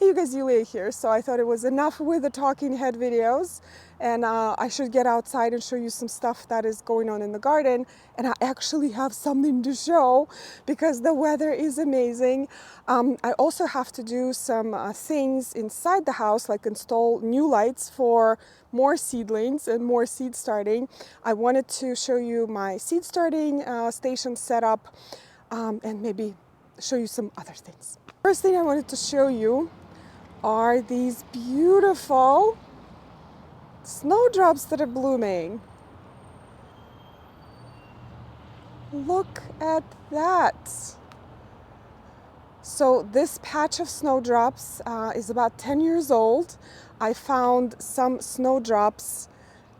Hey you guys, Yulia here. So I thought it was enough with the talking head videos, and I should get outside and show you some stuff that is going on in the garden. And I actually have something to show because the weather is amazing. I also have to do some things inside the house, like install new lights for more seedlings and more seed starting. I wanted to show you my seed starting station setup, and maybe show you some other things. First thing I wanted to show you are these beautiful snowdrops that are blooming. Look at that. So this patch of snowdrops is about 10 years old. I found some snowdrops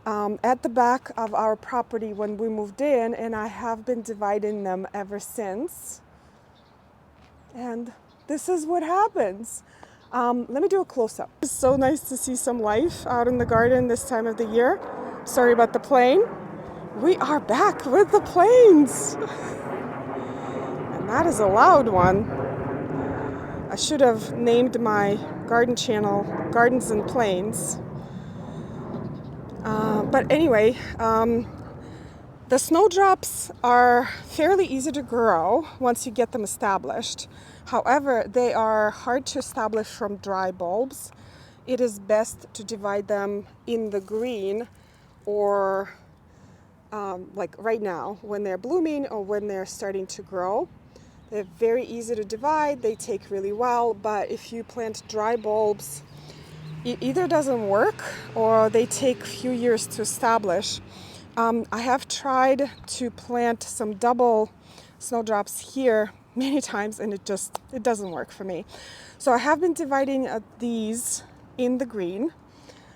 at the back of our property when we moved in, and I have been dividing them ever since. And this is what happens. Let me do a close-up. It's so nice to see some life out in the garden this time of the year. Sorry about the plane. We are back with the planes. And that is a loud one. I should have named my garden channel Gardens and Planes. But anyway, the snowdrops are fairly easy to grow once you get them established. However, they are hard to establish from dry bulbs. It is best to divide them in the green, or like right now when they're blooming or when they're starting to grow. They're very easy to divide, they take really well, but if you plant dry bulbs, it either doesn't work or they take a few years to establish. I have tried to plant some double snowdrops here many times, and it doesn't work for me. So I have been dividing these in the green.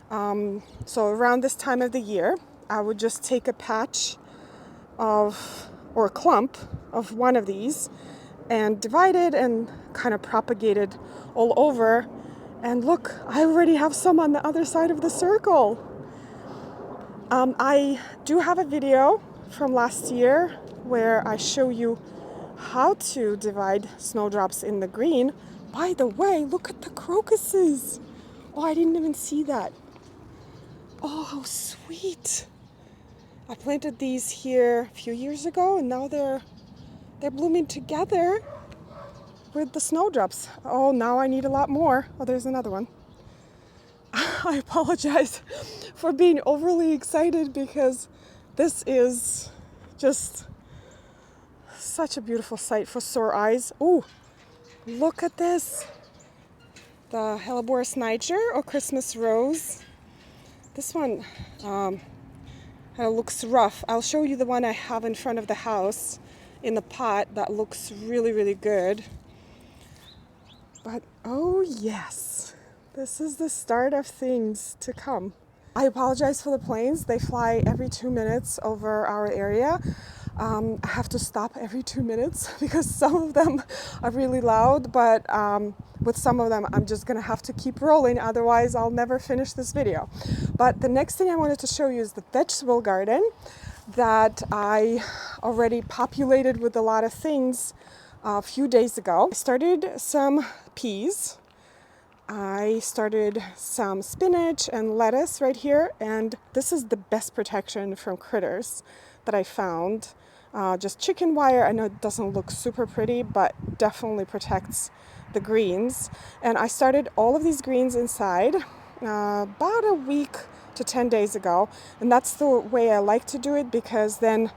So around this time of the year, I would just take a patch of, or a clump of one of these and divide it and kind of propagate it all over. And look, I already have some on the other side of the circle. I do have a video from last year where I show you how to divide snowdrops in the green. By the way, look at the crocuses. Oh, I didn't even see that. Oh, how sweet. I planted these here a few years ago, and now they're blooming together with the snowdrops. Oh, now I need a lot more. Oh, there's another one. I apologize for being overly excited because this is just such a beautiful sight for sore eyes. Oh, look at this. The Helleborus niger, or Christmas rose. This one looks rough. I'll show you the one I have in front of the house in the pot that looks really, really good. But oh yes, this is the start of things to come. I apologize for the planes. They fly every 2 minutes over our area. I have to stop every 2 minutes because some of them are really loud, but with some of them I'm just gonna have to keep rolling, otherwise I'll never finish this video. But the next thing I wanted to show you is the vegetable garden that I already populated with a lot of things a few days ago. I started some peas. I started some spinach and lettuce right here, and this is the best protection from critters that I found. Just chicken wire. I know it doesn't look super pretty, but definitely protects the greens. And I started all of these greens inside about a week to 10 days ago, and that's the way I like to do it because then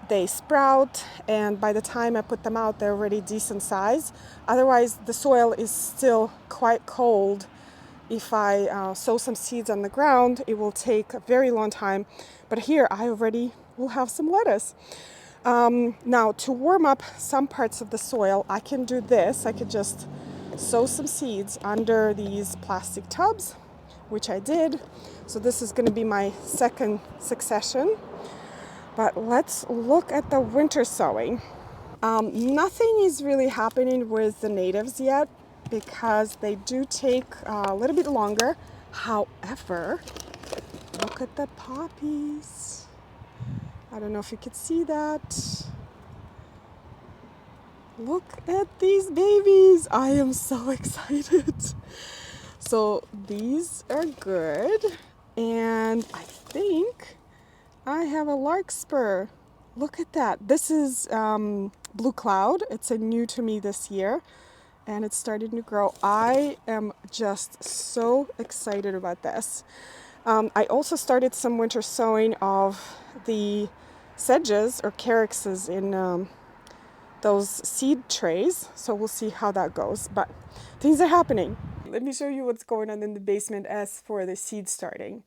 they sprout, and by the time I put them out, they're already decent size. Otherwise, the soil is still quite cold. If I sow some seeds on the ground, it will take a very long time. But here, I already will have some lettuce. Now, to warm up some parts of the soil, I can do this. I could just sow some seeds under these plastic tubs, which I did. So this is going to be my second succession. But let's look at the winter sowing. Nothing is really happening with the natives yet because they do take a little bit longer. However, look at the poppies. I don't know if you could see that. Look at these babies. I am so excited. So these are good. And I think I have a larkspur. Look at that. This is blue cloud. It's a new to me this year. And it's starting to grow. I am just so excited about this. I also started some winter sowing of the sedges or calyxes in those seed trays. So we'll see how that goes. But things are happening. Let me show you what's going on in the basement as for the seed starting.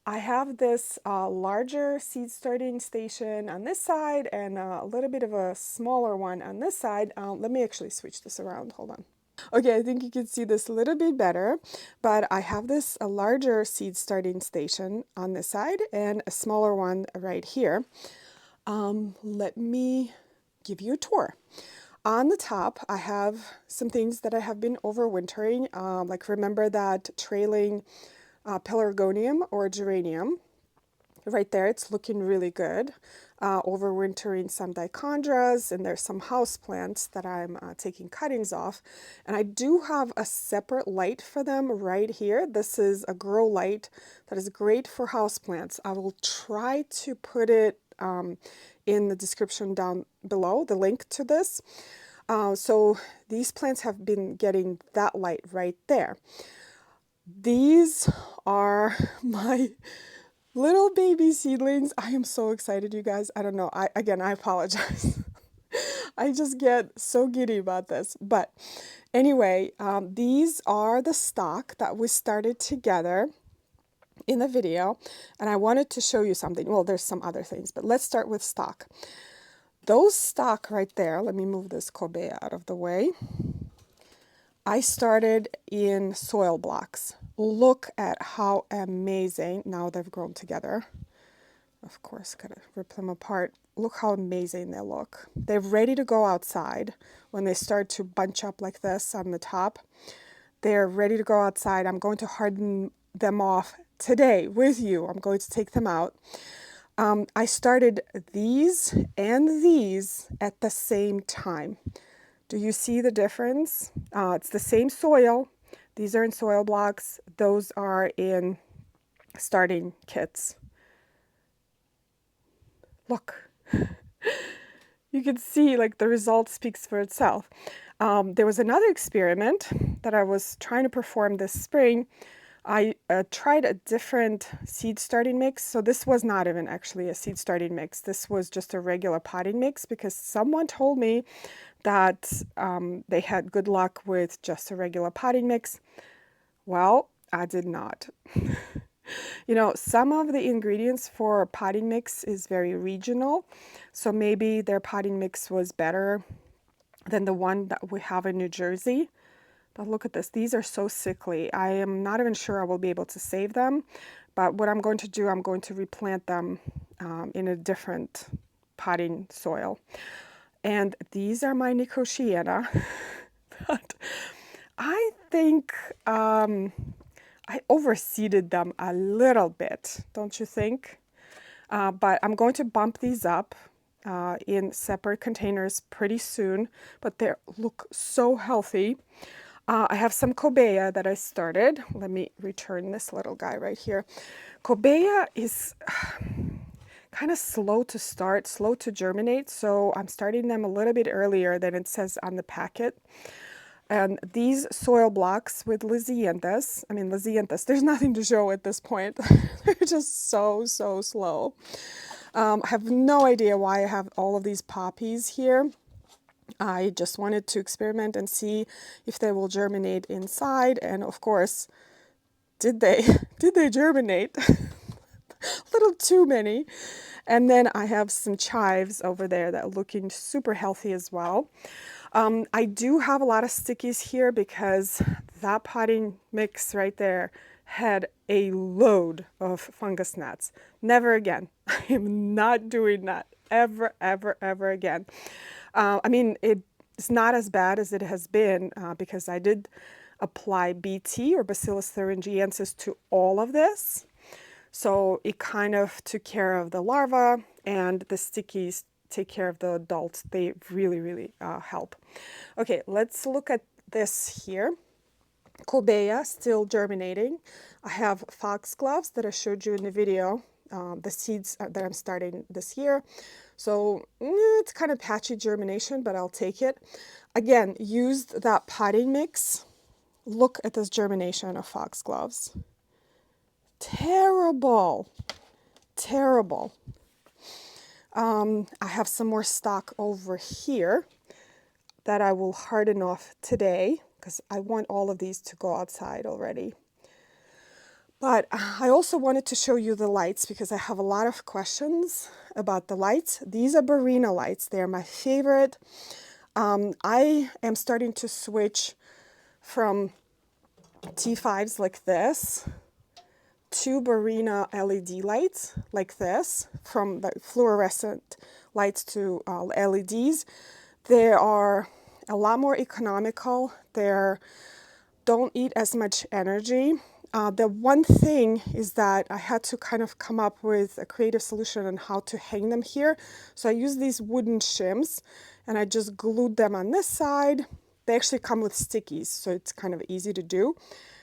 I have this larger seed starting station on this side and a little bit of a smaller one on this side. Let me actually switch this around. Hold on. Okay, I think you can see this a little bit better, but I have this a larger seed starting station on this side and a smaller one right here. Let me give you a tour. On the top, I have some things that I have been overwintering, like remember that trailing pelargonium or geranium. Right there, it's looking really good. Overwintering some dichondras, and there's some house plants that I'm taking cuttings off. And I do have a separate light for them right here. This is a grow light that is great for house plants. I will try to put it in the description down below, the link to this. So these plants have been getting that light right there. These are my little baby seedlings. I am so excited, you guys. I don't know. I apologize. I just get so giddy about this. But anyway, these are the stock that we started together in the video. And I wanted to show you something. Well, there's some other things, but let's start with stock. Those stock right there, let me move this cobea out of the way. I started in soil blocks. Look at how amazing, now they've grown together. Of course, gotta rip them apart. Look how amazing they look. They're ready to go outside when they start to bunch up like this on the top. They're ready to go outside. I'm going to harden them off today with you. I'm going to take them out. I started these and these at the same time. Do you see the difference? It's the same soil. These are in soil blocks. Those are in starting kits. Look, you can see like the result speaks for itself. There was another experiment that I was trying to perform this spring. I tried a different seed starting mix. So this was not even actually a seed starting mix. This was just a regular potting mix because someone told me that they had good luck with just a regular potting mix. Well, I did not. You know, some of the ingredients for potting mix is very regional. So maybe their potting mix was better than the one that we have in New Jersey. But look at this. These are so sickly. I am not even sure I will be able to save them. But what I'm going to do, I'm going to replant them in a different potting soil. And these are my Nicotiana. But I think I overseeded them a little bit, don't you think? But I'm going to bump these up in separate containers pretty soon. But they look so healthy. I have some cobea that I started. Let me return this little guy right here. Cobea is kind of slow to start, slow to germinate, so I'm starting them a little bit earlier than it says on the packet. And these soil blocks with Lisianthus, there's nothing to show at this point. They're just so slow. I have no idea why I have all of these poppies here. I just wanted to experiment and see if they will germinate inside, and of course, did they germinate? A little too many. And then I have some chives over there that are looking super healthy as well. I do have a lot of stickies here because that potting mix right there had a load of fungus gnats. Never again. I am not doing that ever again. I mean, it's not as bad as it has been because I did apply BT or Bacillus thuringiensis to all of this. So it kind of took care of the larvae and the stickies take care of the adults. They really, really help. Okay, let's look at this here. Cobea, still germinating. I have foxgloves that I showed you in the video, the seeds that I'm starting this year. So it's kind of patchy germination, but I'll take it. Again, used that potting mix. Look at this germination of foxgloves. Terrible, terrible. I have some more stock over here that I will harden off today because I want all of these to go outside already. But I also wanted to show you the lights because I have a lot of questions about the lights. These are Barina lights. They're my favorite. I am starting to switch from T5s like this to Barina LED lights like this, from the fluorescent lights to LEDs. They are a lot more economical. They don't eat as much energy. The one thing is that I had to kind of come up with a creative solution on how to hang them here. So I use these wooden shims and I just glued them on this side. They actually come with stickies, so it's kind of easy to do.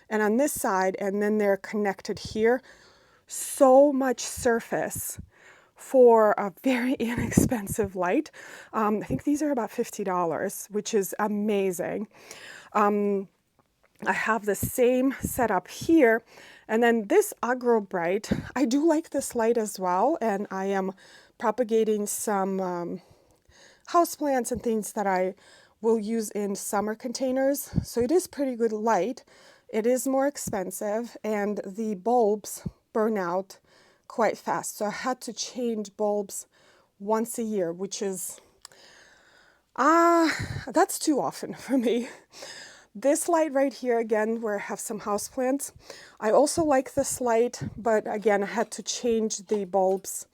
And on this side, and then they're connected here. So much surface for a very inexpensive light. I think these are about $50, which is amazing. I have the same setup here. And then this Agro Bright, I do like this light as well. And I am propagating some houseplants and things that I will use in summer containers. So it is pretty good light. It is more expensive and the bulbs burn out quite fast. So I had to change bulbs once a year, which is, that's too often for me. This light right here, again, where I have some houseplants. I also like this light, but again, I had to change the bulbs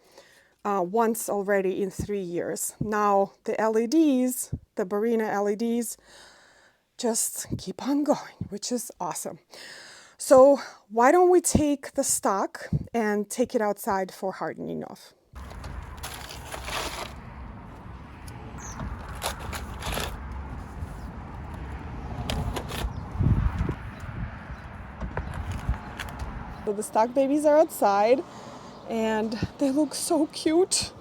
once already in 3 years. Now the LEDs, the Barina LEDs, just keep on going, which is awesome. So why don't we take the stock and take it outside for hardening off. So the stock babies are outside and they look so cute.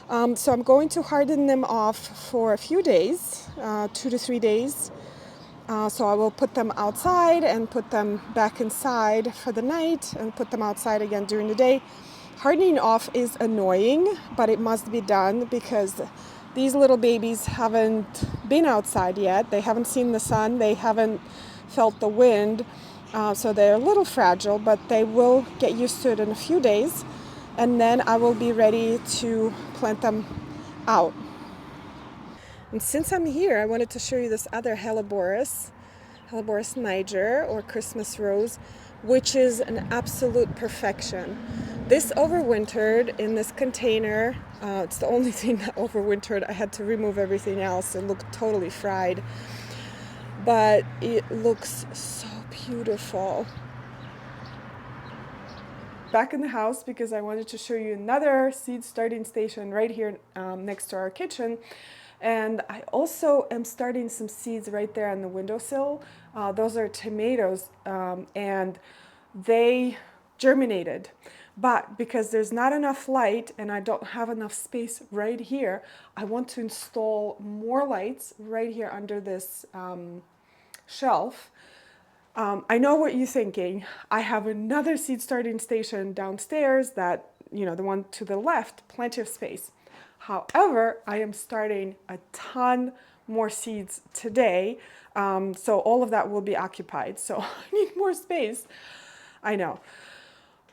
So I'm going to harden them off for a few days, 2 to 3 days. So I will put them outside and put them back inside for the night and put them outside again during the day. Hardening off is annoying, but it must be done because these little babies haven't been outside yet. They haven't seen the sun. They haven't felt the wind. So they're a little fragile, but they will get used to it in a few days. And then I will be ready to plant them out. And since I'm here, I wanted to show you this other Helleborus niger, or Christmas rose, which is an absolute perfection. This overwintered in this container. It's the only thing that overwintered. I had to remove everything else. It looked totally fried. But it looks so beautiful. Back in the house because I wanted to show you another seed starting station right here next to our kitchen. And I also am starting some seeds right there on the windowsill. Those are tomatoes and they germinated. But because there's not enough light and I don't have enough space right here, I want to install more lights right here under this shelf. I know what you're thinking. I have another seed starting station downstairs that, you know, the one to the left, plenty of space. However, I am starting a ton more seeds today, so all of that will be occupied. So I need more space. I know.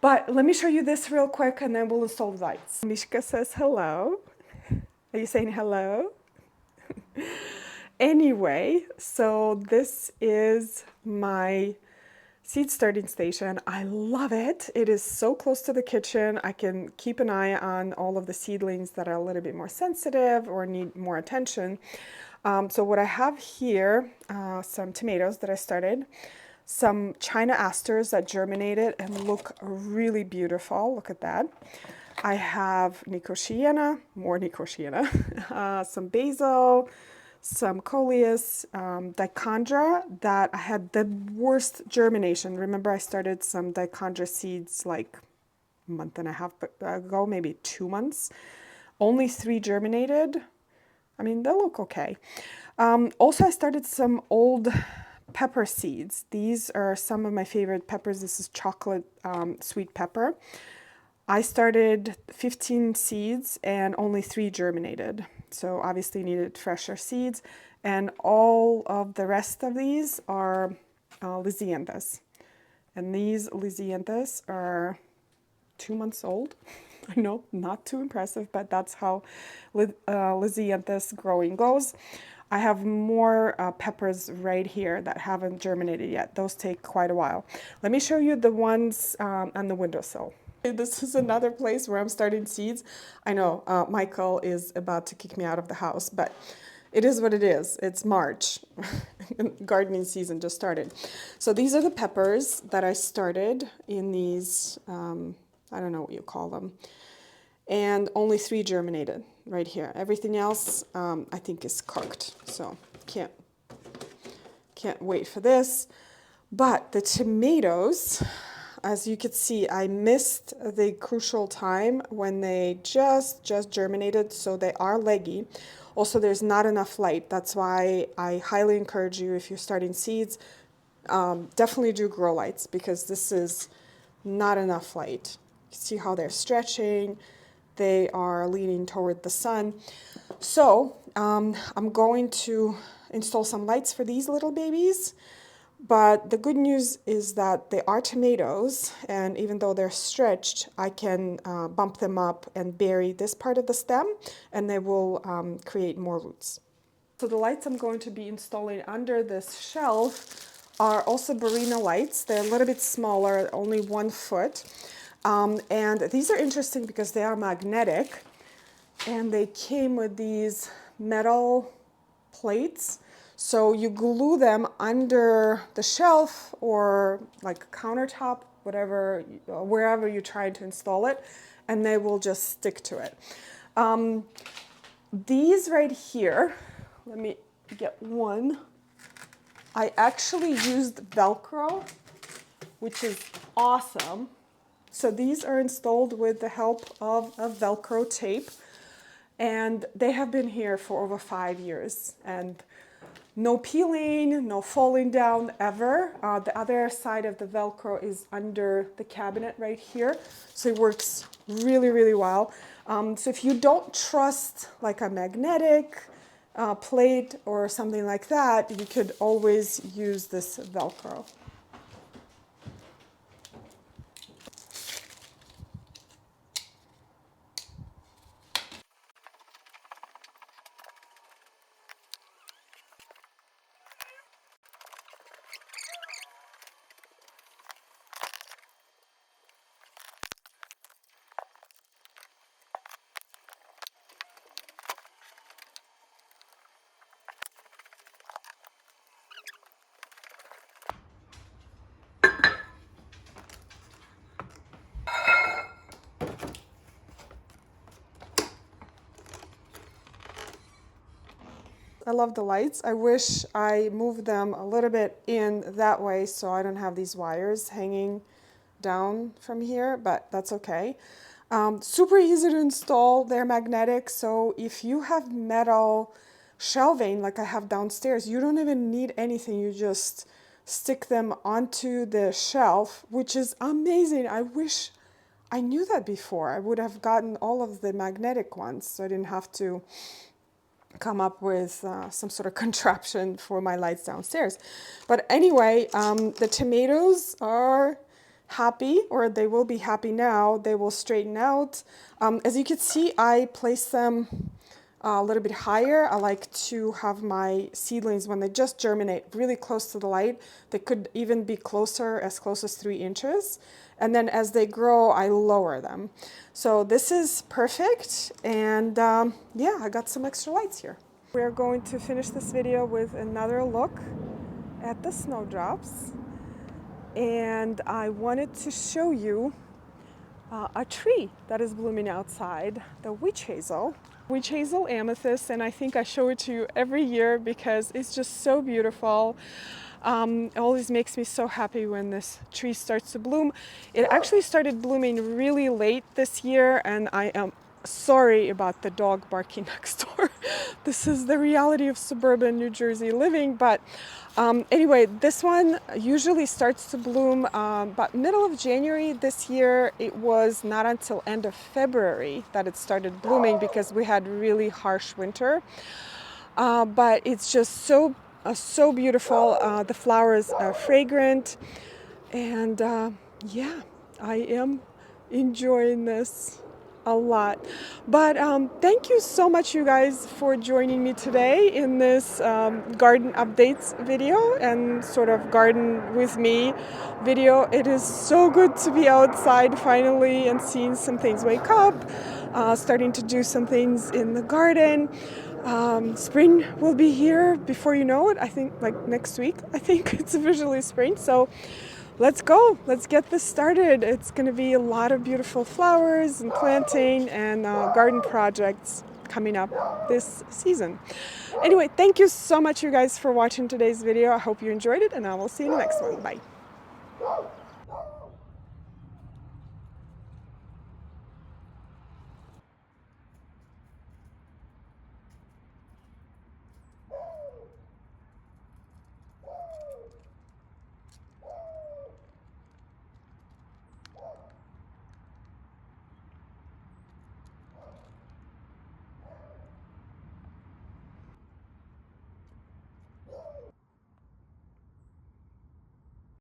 But let me show you this real quick and then we'll install the lights. Mishka says hello. Are you saying hello? Anyway, so this is my seed starting station. I love it. It is so close to the kitchen. I can keep an eye on all of the seedlings that are a little bit more sensitive or need more attention. So what I have here, some tomatoes that I started, some China asters that germinated and look really beautiful. Look at that. I have Nicotiana, more Nicotiana, some basil, some coleus, dichondra that I had the worst germination. Remember I started some dichondra seeds like a month and a half ago, maybe 2 months. Only 3 germinated. I mean, they look okay. Also, I started some old pepper seeds. These are some of my favorite peppers. This is chocolate sweet pepper. I started 15 seeds and only 3 germinated. So obviously needed fresher seeds. And all of the rest of these are Lysianthus. And these Lysianthus are 2 months old. I know, not too impressive, but that's how Lysianthus growing goes. I have more peppers right here that haven't germinated yet. Those take quite a while. Let me show you the ones on the windowsill. This is another place where I'm starting seeds. I know Michael is about to kick me out of the house, but it is what it is. It's March. Gardening season just started. So these are the peppers that I started in these, I don't know what you call them. And only 3 germinated right here. Everything else I think is cooked. So can't wait for this. But the tomatoes, as you can see, I missed the crucial time when they just germinated, so they are leggy. Also, there's not enough light. That's why I highly encourage you, if you're starting seeds, definitely do grow lights, because this is not enough light. See how they're stretching? They are leaning toward the sun. So I'm going to install some lights for these little babies. But the good news is that they are tomatoes, and even though they're stretched, I can bump them up and bury this part of the stem, and they will create more roots. So the lights I'm going to be installing under this shelf are also Barina lights. They're a little bit smaller, only 1 foot. And these are interesting because they are magnetic, and they came with these metal plates. So you glue them under the shelf or like a countertop, whatever, wherever you're trying to install it, and they will just stick to it. These right here, let me get one. I actually used Velcro, which is awesome. So these are installed with the help of a Velcro tape, and they have been here for over 5 years, and no peeling, no falling down ever. The other side of the Velcro is under the cabinet right here, so it works really, really well. So if you don't trust like a magnetic plate or something like that, you could always use this Velcro. I love the lights. I wish I moved them a little bit in that way so I don't have these wires hanging down from here, but that's okay. Super easy to install. They're magnetic, so if you have metal shelving like I have downstairs, you don't even need anything. You just stick them onto the shelf, which is amazing. I wish I knew that before. I would have gotten all of the magnetic ones so I didn't have to come up with some sort of contraption for my lights downstairs. But anyway, the tomatoes are happy, or they will be happy now. They will straighten out. As you can see, I place them a little bit higher. I like to have my seedlings, when they just germinate, really close to the light. They could even be closer, as close as 3 inches. And then as they grow, I lower them. So this is perfect. And yeah, I got some extra lights here. We're going to finish this video with another look at the snowdrops. And I wanted to show you a tree that is blooming outside, the witch hazel amethyst, and I think I show it to you every year because it's just so beautiful. It always makes me so happy when this tree starts to bloom. It actually started blooming really late this year, and I am sorry about the dog barking next door. This is the reality of suburban New Jersey living, but anyway, this one usually starts to bloom about middle of January. This year it was not until end of February that it started blooming because we had really harsh winter. But it's just so beautiful. The flowers are fragrant, and yeah, I am enjoying this a lot. But thank you so much, you guys, for joining me today in this garden updates video and sort of garden with me video. It is so good to be outside finally and seeing some things wake up, starting to do some things in the garden. Spring will be here before you know it. I think like next week, I think it's officially spring. So let's go. Let's get this started. It's going to be a lot of beautiful flowers and planting and garden projects coming up this season. Anyway, thank you so much, you guys, for watching today's video. I hope you enjoyed it, and I will see you in the next one. Bye.